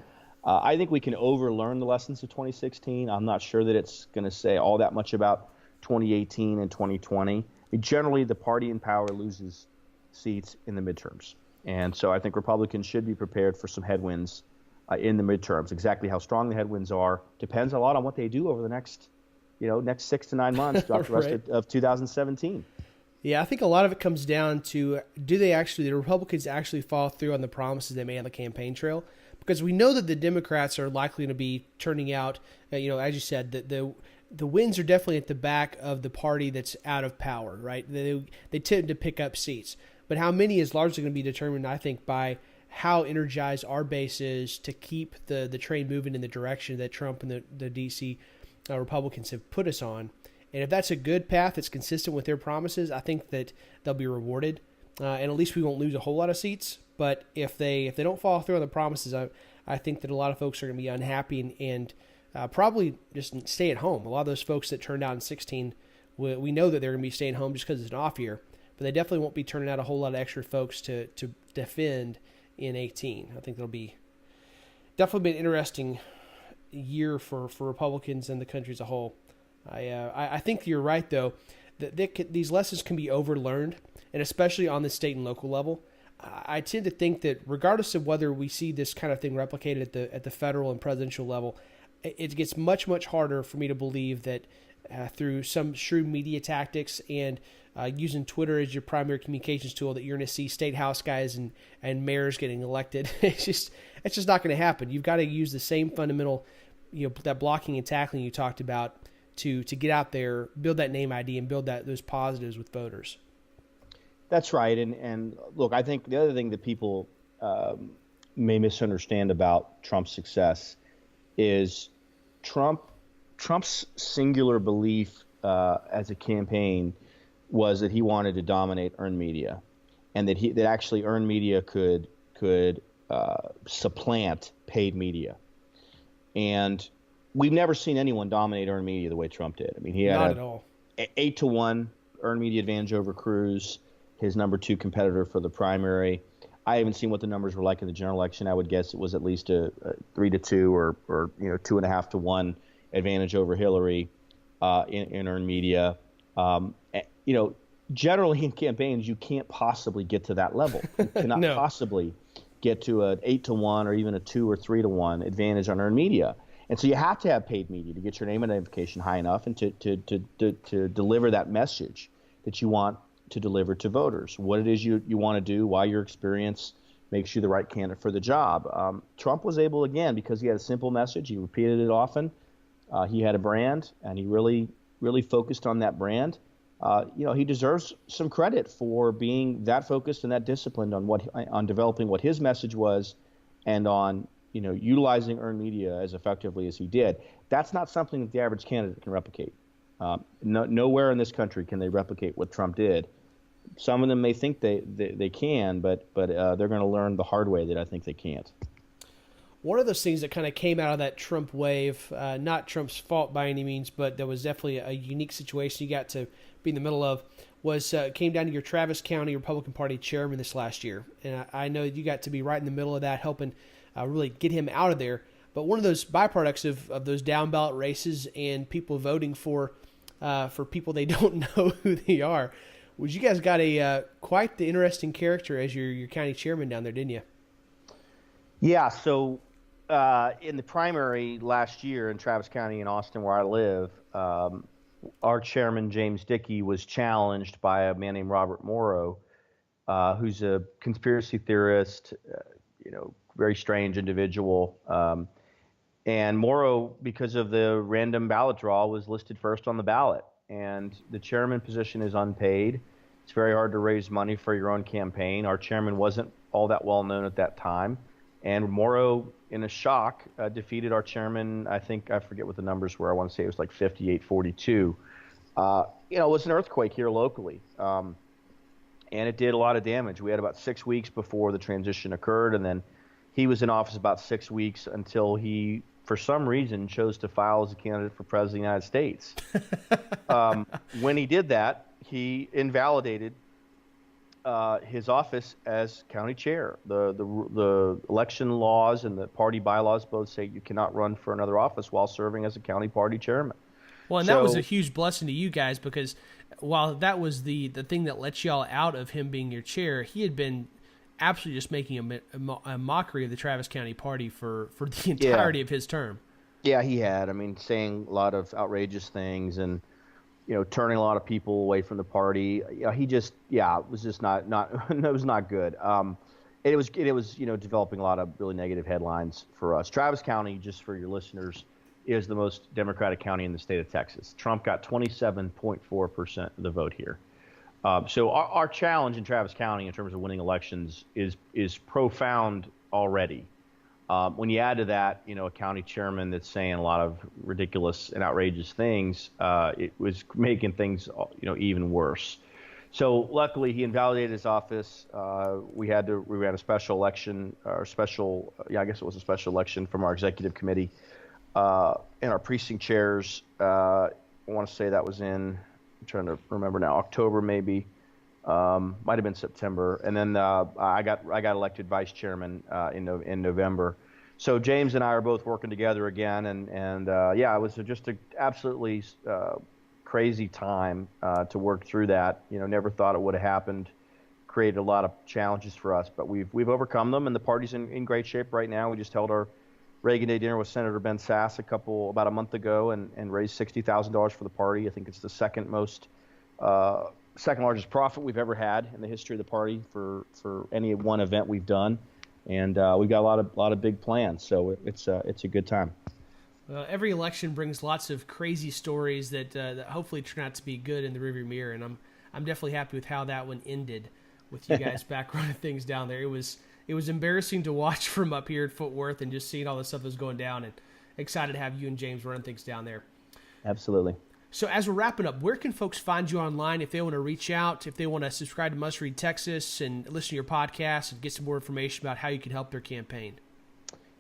C: I think we can overlearn the lessons of 2016. I'm not sure that it's going to say all that much about 2018 and 2020. I mean, generally, the party in power loses seats in the midterms. And so I think Republicans should be prepared for some headwinds in the midterms. Exactly how strong the headwinds are depends a lot on what they do over the next 6 to 9 months throughout the rest of 2017.
B: Yeah, I think a lot of it comes down to, the Republicans actually follow through on the promises they made on the campaign trail? Because we know that the Democrats are likely to be turning out, as you said, the wins are definitely at the back of the party that's out of power, right? They tend to pick up seats. But how many is largely going to be determined, I think, by how energized our base is to keep the train moving in the direction that Trump and the D.C. Republicans have put us on. And if that's a good path that's consistent with their promises, I think that they'll be rewarded. And at least we won't lose a whole lot of seats. But if they don't follow through on the promises, I think that a lot of folks are going to be unhappy and probably just stay at home. A lot of those folks that turned out in 16, we know that they're going to be staying home just because it's an off year. but they definitely won't be turning out a whole lot of extra folks to defend in 18. I think that'll be definitely be an interesting year for Republicans and the country as a whole. I think you're right, though, that these lessons can be overlearned, and especially on the state and local level. I tend to think that regardless of whether we see this kind of thing replicated at the federal and presidential level, it gets much, much harder for me to believe that through some shrewd media tactics and using Twitter as your primary communications tool that you're going to see state house guys and mayors getting elected. It's just not going to happen. You've got to use the same fundamental, that blocking and tackling you talked about to get out there, build that name ID, and build those positives with voters.
C: That's right. And look, I think the other thing that people may misunderstand about Trump's success is Trump's singular belief as a campaign was that he wanted to dominate earned media, and that actually earned media could supplant paid media. And we've never seen anyone dominate earned media the way Trump did. I mean, he had
B: not at all.
C: 8-1 earned media advantage over Cruz, his number 2 competitor for the primary. I haven't seen what the numbers were like in the general election. I would guess it was at least a 3-2 or 2.5-1 advantage over Hillary in earned media. Generally in campaigns, you can't possibly get to that level. You cannot possibly get to an 8-1 or even a 2 or 3-1 advantage on earned media. And so you have to have paid media to get your name identification high enough and to deliver that message that you want to deliver to voters, what it is you want to do, why your experience makes you the right candidate for the job. Trump was able, again, because he had a simple message, he repeated it often, he had a brand, and he really focused on that brand. He deserves some credit for being that focused and that disciplined on developing what his message was, and on utilizing earned media as effectively as he did. That's not something that the average candidate can replicate. Nowhere in this country can they replicate what Trump did. Some of them may think they can, but they're going to learn the hard way that I think they can't.
B: One of those things that kind of came out of that Trump wave, not Trump's fault by any means, but there was definitely a unique situation you got to be in the middle of, was came down to your Travis County Republican Party chairman this last year. And I know you got to be right in the middle of that, helping really get him out of there. But one of those byproducts of those down ballot races and people voting for people they don't know who they are, was you guys got quite the interesting character as your county chairman down there, didn't you?
C: Yeah. So in the primary last year in Travis County in Austin, where I live, our chairman, James Dickey, was challenged by a man named Robert Morrow, who's a conspiracy theorist, very strange individual. And Morrow, because of the random ballot draw, was listed first on the ballot. And the chairman position is unpaid. It's very hard to raise money for your own campaign. Our chairman wasn't all that well known at that time. And Morrow, in a shock, defeated our chairman. I forget what the numbers were. I want to say it was like 58-42. It was an earthquake here locally. And it did a lot of damage. We had about 6 weeks before the transition occurred. And then he was in office about 6 weeks until he, for some reason, chose to file as a candidate for president of the United States. When he did that, he invalidated his office as county chair. The election laws and the party bylaws both say you cannot run for another office while serving as a county party chairman.
B: Well, and that was a huge blessing to you guys, because while that was the thing that let y'all out of him being your chair, he had been absolutely just making a mockery of the Travis County Party for the entirety of his term. Yeah, he had. I mean, saying a lot of outrageous things and turning a lot of people away from the party. It was just not it was not good. It was developing a lot of really negative headlines for us. Travis County, just for your listeners, is the most Democratic county in the state of Texas. Trump got 27.4% of the vote here. So our challenge in Travis County in terms of winning elections is profound already. When you add to that, a county chairman that's saying a lot of ridiculous and outrageous things, it was making things, even worse. So luckily, he invalidated his office. We ran a special election, I guess it was a special election from our executive committee and our precinct chairs. I want to say that was I'm trying to remember now, October maybe.
C: Might have been September, and then I got elected vice chairman in November. So James and I are both working together again, and yeah, it was just an absolutely crazy time to work through that. Never thought it would have happened. Created a lot of challenges for us, but we've overcome them, and the party's in great shape right now. We just held our Reagan Day dinner with Senator Ben Sass about a month ago, and raised $60,000 for the party. I think it's the second largest profit we've ever had in the history of the party for any one event we've done, and we've got a lot of big plans. So it's a good time.
B: Every election brings lots of crazy stories that hopefully turn out to be good in the rearview mirror, and I'm definitely happy with how that one ended, with you guys back running things down there. It was embarrassing to watch from up here at Fort Worth and just seeing all the stuff that was going down, and excited to have you and James running things down there.
C: Absolutely.
B: So as we're wrapping up, where can folks find you online if they want to reach out, if they want to subscribe to Must Read Texas and listen to your podcast and get some more information about how you can help their campaign?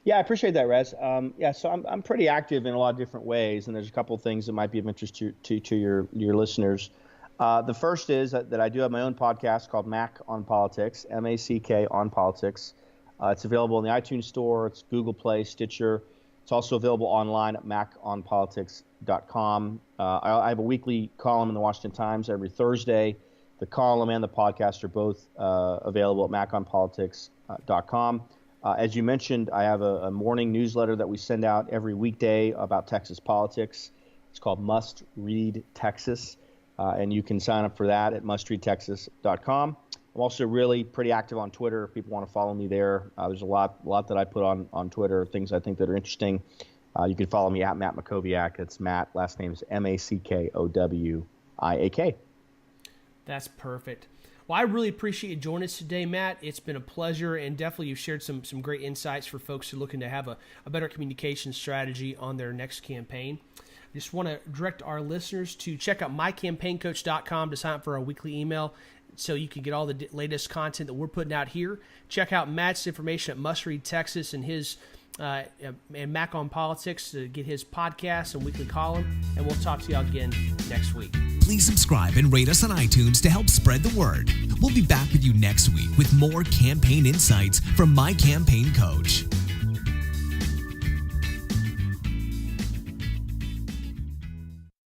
C: Yeah, I appreciate that, Rez. So I'm pretty active in a lot of different ways, and there's a couple of things that might be of interest to your listeners. The first is that I do have my own podcast called Mac on Politics, M-A-C-K on Politics. It's available in the iTunes Store. It's Google Play, Stitcher. It's also available online at maconpolitics.com. I have a weekly column in the Washington Times every Thursday. The column and the podcast are both available at maconpolitics.com. As you mentioned, I have a morning newsletter that we send out every weekday about Texas politics. It's called Must Read Texas. And you can sign up for that at mustreadtexas.com. I'm also really pretty active on Twitter if people want to follow me there. There's a lot that I put on Twitter, things I think that are interesting. You can follow me at Matt Mackowiak. It's Matt, last name is Mackowiak.
B: That's perfect. Well, I really appreciate you joining us today, Matt. It's been a pleasure, and definitely you've shared some great insights for folks who are looking to have a better communication strategy on their next campaign. I just want to direct our listeners to check out mycampaigncoach.com to sign up for our weekly email so you can get all the latest content that we're putting out here. Check out Matt's information at Must Read Texas and his and Mac on Politics to get his podcast and weekly column, and we'll talk to you all again next week.
A: Please subscribe and rate us on iTunes to help spread the word. We'll be back with you next week with more campaign insights from My Campaign Coach.